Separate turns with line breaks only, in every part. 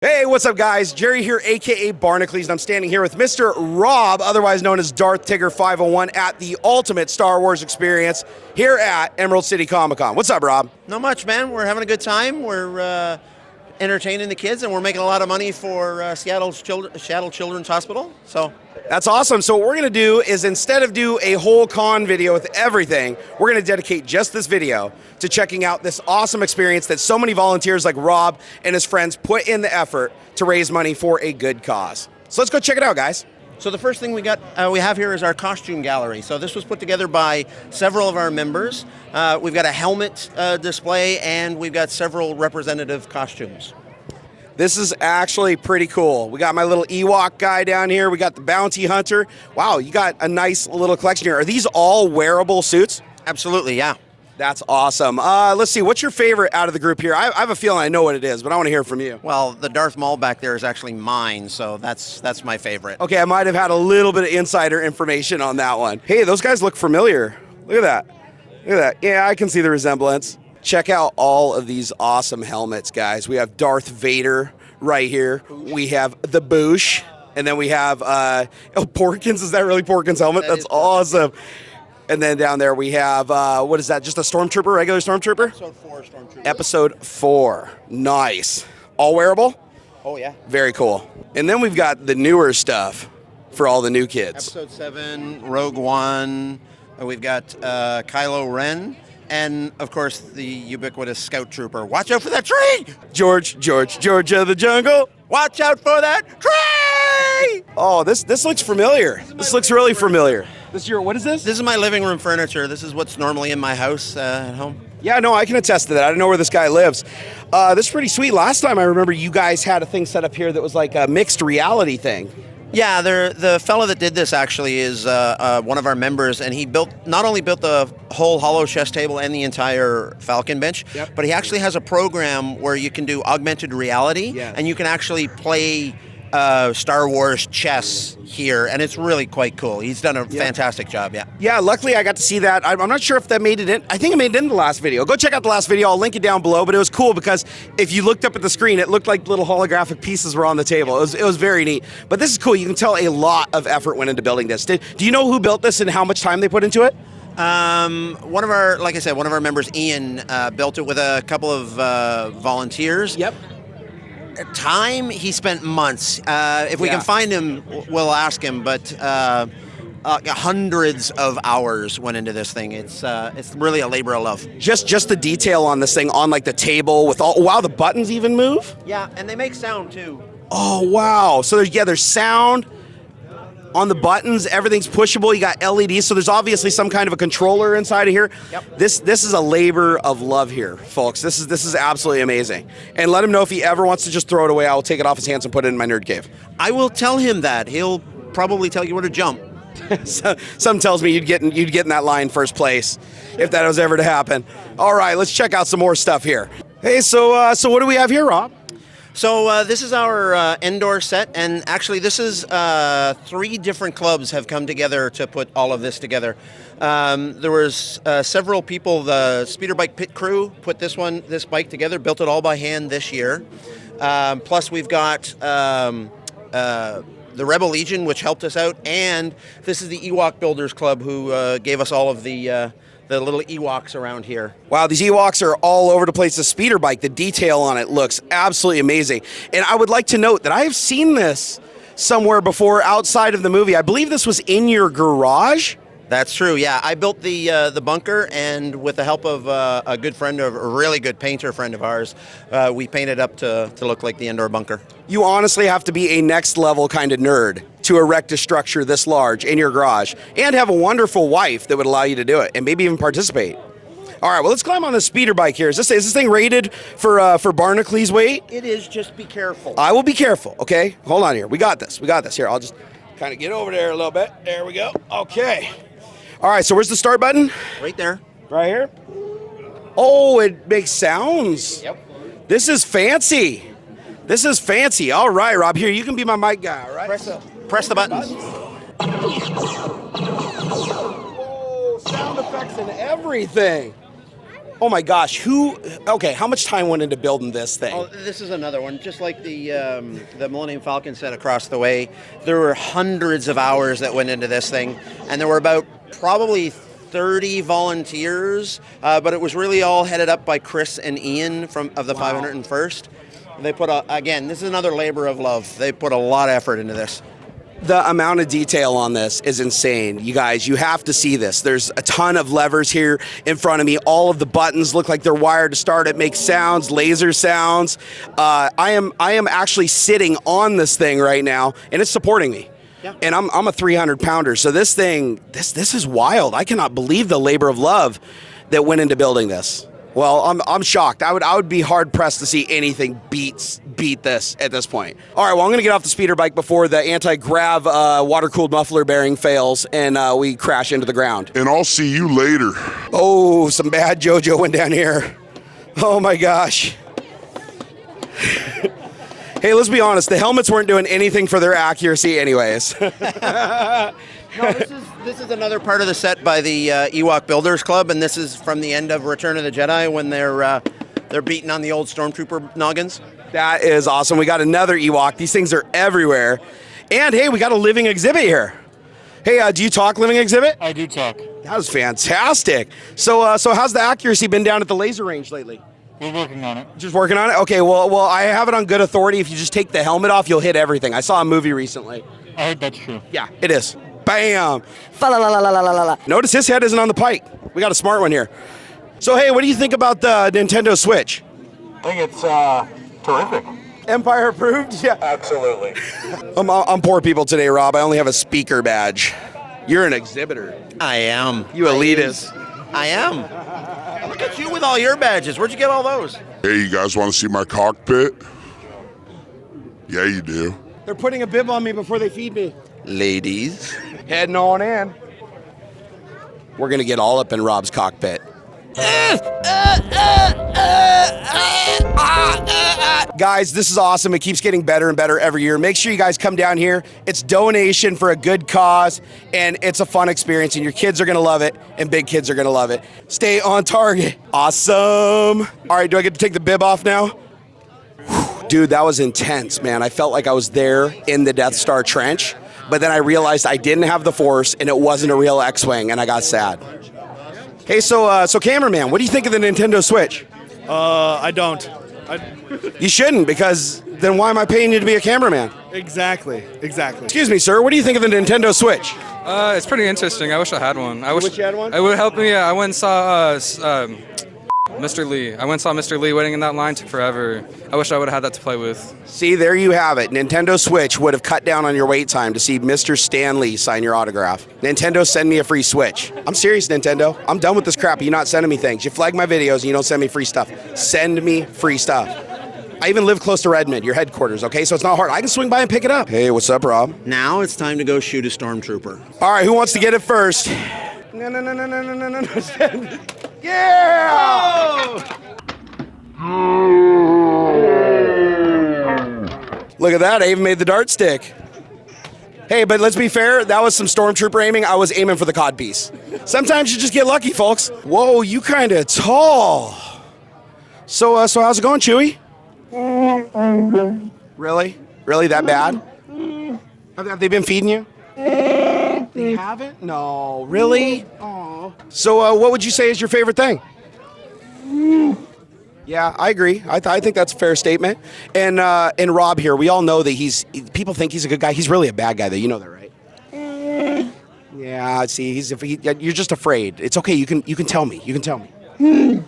Hey, what's up, guys? Jerry here, a.k.a. Barnacules, and I'm standing here with Mr. Rob, otherwise known as Darth Tigger 501, at the ultimate Star Wars experience here at Emerald City Comicon. What's up, Rob?
Not much, man. We're having a good time. We're entertaining the kids, and we're making a lot of money for Seattle Children's Hospital. So
that's awesome. So what we're going to do is, instead of do a whole con video with everything, we're going to dedicate just this video to checking out this awesome experience that so many volunteers like Rob and his friends put in the effort to raise money for a good cause. So let's go check it out, guys.
So the first thing we have here is our costume gallery. So this was put together by several of our members. We've got a helmet display, and we've got several representative costumes.
This is actually pretty cool. We got my little Ewok guy down here. We got the bounty hunter. Wow, you got a nice little collection here. Are these all wearable suits?
Absolutely, yeah.
That's awesome. Let's see, what's your favorite out of the group here? I have a feeling I know what it is, but I want to hear from you.
Well, the Darth Maul back there is actually mine, so that's my favorite.
Okay, I might have had a little bit of insider information on that one. Hey, those guys look familiar. Look at that. Look at that. Yeah, I can see the resemblance. Check out all of these awesome helmets, guys. We have Darth Vader right here. We have the Boosh, and then we have Porkins. Is that really Porkins' helmet? That's awesome. And then down there we have, what is that, just a Stormtrooper, regular Stormtrooper?
Episode 4 Stormtrooper.
Episode 4. Nice. All wearable?
Oh, yeah.
Very cool. And then we've got the newer stuff for all the new kids.
Episode 7, Rogue One. We've got Kylo Ren. And, of course, the ubiquitous Scout Trooper. Watch out for that tree!
George of the jungle.
Watch out for that tree!
Oh, this looks familiar. This looks really familiar. What is this?
This is my living room furniture. This is what's normally in my house at home.
Yeah, no, I can attest to that. I don't know where this guy lives. This is pretty sweet. Last time I remember you guys had a thing set up here that was like a mixed reality thing.
Yeah, the fella that did this actually is one of our members, and he not only built the whole hollow chess table and the entire Falcon bench, but he actually has a program where you can do augmented reality, and you can actually play Star Wars chess here, and it's really quite cool. He's done a fantastic job, yeah. Yeah,
luckily I got to see that. I'm not sure if that made it in. I think it made it in the last video. Go check out the last video. I'll link it down below, but it was cool because if you looked up at the screen, it looked like little holographic pieces were on the table. It was very neat. But this is cool. You can tell a lot of effort went into building this. Do you know who built this and how much time they put into it?
One of our members, Ian, built it with a couple of volunteers.
Yep.
Time, he spent months. If we can find him, we'll ask him, but hundreds of hours went into this thing. It's really a labor of love.
Just the detail on this thing, on like the table with all, wow, the buttons even move?
Yeah, and they make sound too.
Oh, wow. So there's sound on the buttons, everything's pushable. You got LEDs, so there's obviously some kind of a controller inside of here.
Yep.
This is a labor of love here, folks. This is absolutely amazing. And let him know if he ever wants to just throw it away, I will take it off his hands and put it in my nerd cave.
I will tell him that. He'll probably tell you where to jump.
Some tells me you'd get in that line first place if that was ever to happen. All right, let's check out some more stuff here. Hey, so what do we have here, Rob?
So this is our indoor set, and actually this is 3 different clubs have come together to put all of this together. There was several people, the Speeder Bike Pit Crew put this bike together, built it all by hand this year. Plus we've got the Rebel Legion, which helped us out, and this is the Ewok Builders Club, who gave us all of the little Ewoks around here.
Wow, these Ewoks are all over the place. The speeder bike, the detail on it looks absolutely amazing. And I would like to note that I have seen this somewhere before outside of the movie. I believe this was in your garage.
That's true, yeah. I built the bunker, and with the help of a good friend, a really good painter friend of ours, we painted up to look like the indoor bunker. You
honestly have to be a next level kind of nerd to erect a structure this large in your garage and have a wonderful wife that would allow you to do it and maybe even participate. All right, well, let's climb on the speeder bike here. Is this thing rated for Barnacules weight?
It is, just be careful.
I will be careful, okay? Hold on here. We got this. Here, I'll just kind of get over there a little bit. There we go. Okay. All right, so where's the start button?
Right there.
Right here? Oh, it makes sounds.
Yep.
This is fancy. All right, Rob, here, you can be my mic guy, all right?
Press the buttons.
Oh, sound effects and everything. Oh my gosh, okay, how much time went into building this thing?
Oh, this is another one. Just like the Millennium Falcon set across the way, there were hundreds of hours that went into this thing, and there were about probably 30 volunteers, but it was really all headed up by Chris and Ian of the 501st. They put, again, this is another labor of love. They put a lot of effort into this.
The amount of detail on this is insane. You guys, you have to see this. There's a ton of levers here in front of me. All of the buttons look like they're wired to start. It makes sounds, laser sounds. I am actually sitting on this thing right now, and it's supporting me. Yeah. And I'm a 300-pounder, so this thing, this is wild. I cannot believe the labor of love that went into building this. Well, I'm shocked. I would be hard pressed to see anything beat this at this point. All right, well, I'm going to get off the speeder bike before the anti-grav water-cooled muffler bearing fails and we crash into the ground.
And I'll see you later.
Oh, some bad JoJo went down here. Oh my gosh. Hey, let's be honest. The helmets weren't doing anything for their accuracy, anyways.
No, this is another part of the set by the Ewok Builders Club, and this is from the end of Return of the Jedi when they're beating on the old Stormtrooper noggins.
That is awesome. We got another Ewok. These things are everywhere. And hey, we got a living exhibit here. Hey, do you talk, living exhibit?
I do talk.
That was fantastic. So how's the accuracy been down at the laser range lately?
We're working on it.
Just working on it? Okay, well, I have it on good authority. If you just take the helmet off, you'll hit everything. I saw a movie recently.
I heard that's true.
Yeah, it is. Bam! Fa-la-la-la-la-la-la-la. Notice his head isn't on the pike. We got a smart one here. So, hey, what do you think about the Nintendo Switch?
I think it's terrific.
Empire approved? Yeah.
Absolutely.
I'm poor people today, Rob. I only have a speaker badge. You're an exhibitor.
I am.
You elitist.
I am. Look at you with all your badges. Where'd you get all those?
Hey, you guys want to see my cockpit? Yeah, you do.
They're putting a bib on me before they feed me.
Ladies.
Heading on in. We're going to get all up in Rob's cockpit. Guys, this is awesome. It keeps getting better and better every year. Make sure you guys come down here. It's donation for a good cause, and it's a fun experience, and your kids are going to love it, and big kids are going to love it. Stay on target. Awesome. All right, do I get to take the bib off now? Dude, that was intense, man. I felt like I was there in the Death Star trench, but then I realized I didn't have the Force, and it wasn't a real X-Wing, and I got sad. Hey, so cameraman, what do you think of the Nintendo Switch?
I don't.
You shouldn't, because then why am I paying you to be a cameraman?
Exactly.
Excuse me, sir, what do you think of the Nintendo Switch?
It's pretty interesting. I wish I had one. I wish
you had one?
It would help me. Yeah, I went and saw Mr. Lee. I went and saw Mr. Lee waiting in that line. Took forever. I wish I would have had that to play with.
See, there you have it. Nintendo Switch would have cut down on your wait time to see Mr. Stan Lee sign your autograph. Nintendo, send me a free Switch. I'm serious, Nintendo. I'm done with this crap. You're not sending me things. You flag my videos and you don't send me free stuff. Send me free stuff. I even live close to Redmond, your headquarters, okay? So it's not hard. I can swing by and pick it up. Hey, what's up, Rob?
Now it's time to go shoot a Stormtrooper.
All right, who wants to get it first? No. Yeah! Look at that, I even made the dart stick. Hey, but let's be fair, that was some Stormtrooper aiming. I was aiming for the codpiece. Sometimes you just get lucky, folks. Whoa, you kind of tall. So how's it going, Chewie? Really? Really that bad? Have they been feeding you? They haven't? No. Really? Oh. So what would you say is your favorite thing? Yeah, I agree. I think that's a fair statement. And Rob here, we all know that people think he's a good guy. He's really a bad guy, though. You know that, right? Yeah, see, you're just afraid. It's okay. You can tell me. You can tell me.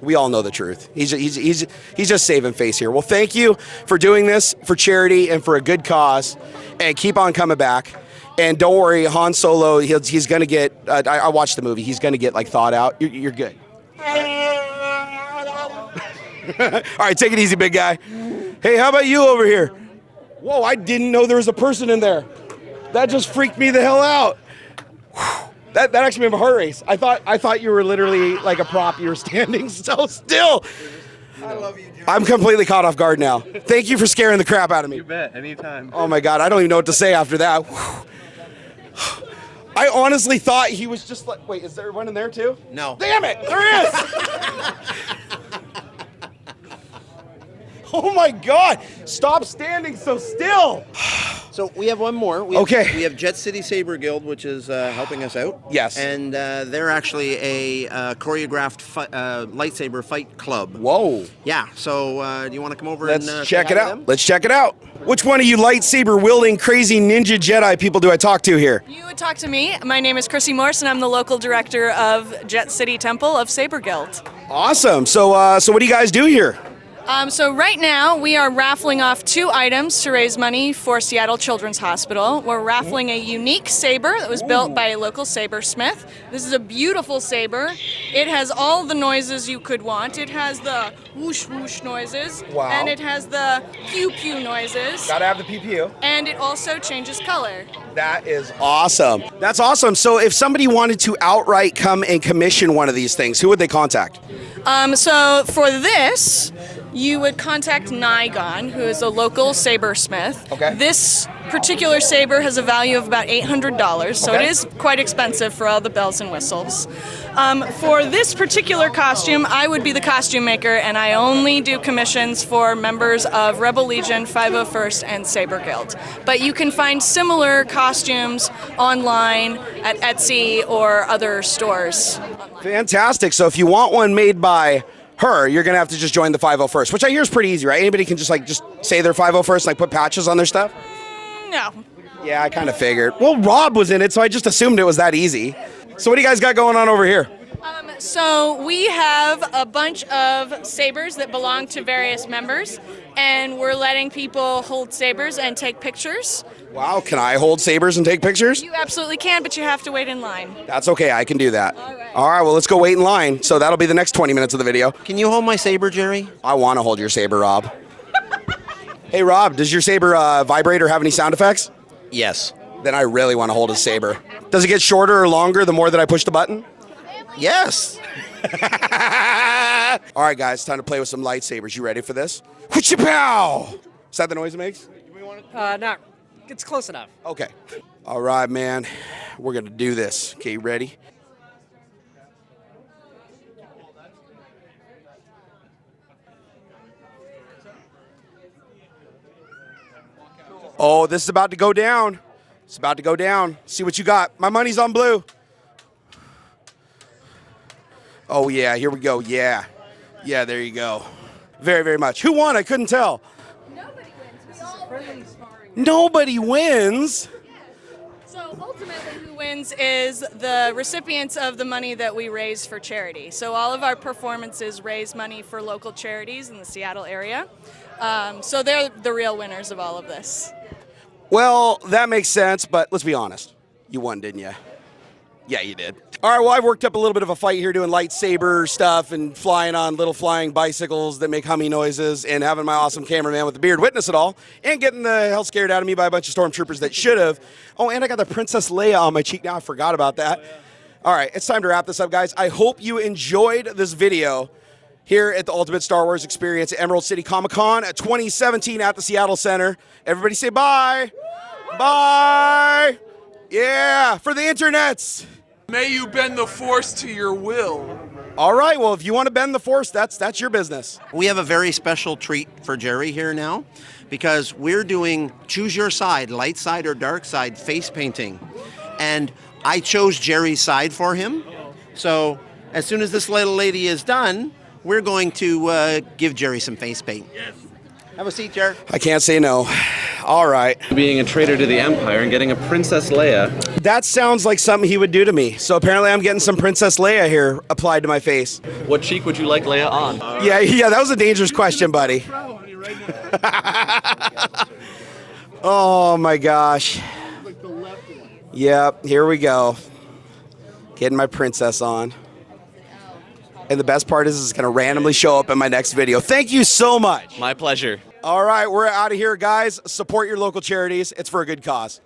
We all know the truth. He's just saving face here. Well, thank you for doing this for charity and for a good cause, and keep on coming back. And don't worry, Han Solo, he's gonna get. I watched the movie. He's gonna get thawed out. You're good. All right, take it easy, big guy. Hey, how about you over here? Whoa, I didn't know there was a person in there. That just freaked me the hell out. That actually made my heart race. I thought you were literally like a prop. You were standing so still.
I love you, Joe.
I'm completely caught off guard now. Thank you for scaring the crap out of me.
You bet, anytime.
Oh my God, I don't even know what to say after that. I honestly thought he was just like, wait, is there one in there too?
No.
Damn it, there is! Oh my God, stop standing so still.
So we have one more. We have Jet City Saber Guild, which is helping us out.
Yes.
And they're actually a choreographed lightsaber fight club.
Whoa.
Yeah. So do you want to come over
Let's
and
check
say
it
hi to
out.
them?
Let's check it out. Which one of you lightsaber wielding crazy ninja Jedi people do I talk to here?
You would talk to me. My name is Chrissy Morse, and I'm the local director of Jet City Temple of Saber Guild.
Awesome. So what do you guys do here?
So right now, we are raffling off 2 items to raise money for Seattle Children's Hospital. We're raffling a unique saber that was built by a local sabersmith. This is a beautiful saber. It has all the noises you could want. It has the whoosh whoosh noises.
Wow.
And it has the pew pew noises.
Gotta have the PPU.
And it also changes color.
That is awesome. That's awesome. So if somebody wanted to outright come and commission one of these things, who would they contact?
So for this, you would contact Nigon, who is a local sabersmith.
Okay.
This particular saber has a value of about $800, so
Okay.
it is quite expensive for all the bells and whistles. For this particular costume, I would be the costume maker, and I only do commissions for members of Rebel Legion, 501st, and Saber Guild. But you can find similar costumes online at Etsy or other stores.
Fantastic. So if you want one made by her, you're gonna have to just join the 501st, which I hear is pretty easy, right? Anybody can just say they're 501st, like put patches on their stuff.
No.
Yeah, I kind of figured. Well, Rob was in it, so I just assumed it was that easy. So what do you guys got going on over here?
So we have a bunch of sabers that belong to various members, and we're letting people hold sabers and take pictures.
Wow, can I hold sabers and take pictures?
You absolutely can, but you have to wait in line.
That's okay, I can do that.
All right.
Well, let's go wait in line. So that'll be the next 20 minutes of the video.
Can you hold my saber, Jerry?
I want to hold your saber, Rob. Hey, Rob, does your saber vibrate or have any sound effects?
Yes.
Then I really want to hold his saber. Does it get shorter or longer the more that I push the button?
Yes.
All right, guys, time to play with some lightsabers. You ready for this? Whoosh-a-pow! Is that the noise it makes?
No, it's close enough.
Okay. All right, man. We're going to do this. Okay, you ready? Oh, this is about to go down. It's about to go down. See what you got. My money's on blue. Oh, yeah, here we go. Yeah. Yeah, there you go. Very, very much. Who won? I couldn't tell.
Nobody wins. We all win.
Nobody wins.
So ultimately, who wins is the recipients of the money that we raise for charity. So all of our performances raise money for local charities in the Seattle area. So they're the real winners of all of this.
Well, that makes sense, but let's be honest. You won, didn't you? Yeah, you did. All right, well, I've worked up a little bit of a fight here doing lightsaber stuff and flying on little flying bicycles that make humming noises and having my awesome cameraman with the beard witness it all and getting the hell scared out of me by a bunch of stormtroopers that should have. Oh, and I got the Princess Leia on my cheek now. I forgot about that. All right, it's time to wrap this up, guys. I hope you enjoyed this video here at the Ultimate Star Wars Experience at Emerald City Comicon at 2017 at the Seattle Center. Everybody say bye. Bye. Yeah, for the internets.
May you bend the Force to your will.
All right, well, if you want to bend the Force, that's your business.
We have a very special treat for Jerry here now because we're doing choose your side, light side or dark side face painting. And I chose Jerry's side for him. So as soon as this little lady is done, we're going to give Jerry some face paint. Yes. Have a seat, Jerry.
I can't say no. All right.
Being a traitor to the Empire and getting a Princess Leia.
That sounds like something he would do to me. So apparently I'm getting some Princess Leia here applied to my face.
What cheek would you like Leia on?
Yeah, that was a dangerous question, buddy. Oh my gosh. Yep, here we go. Getting my princess on. And the best part is it's going to randomly show up in my next video. Thank you so much.
My pleasure.
All right, we're out of here, guys. Support your local charities. It's for a good cause.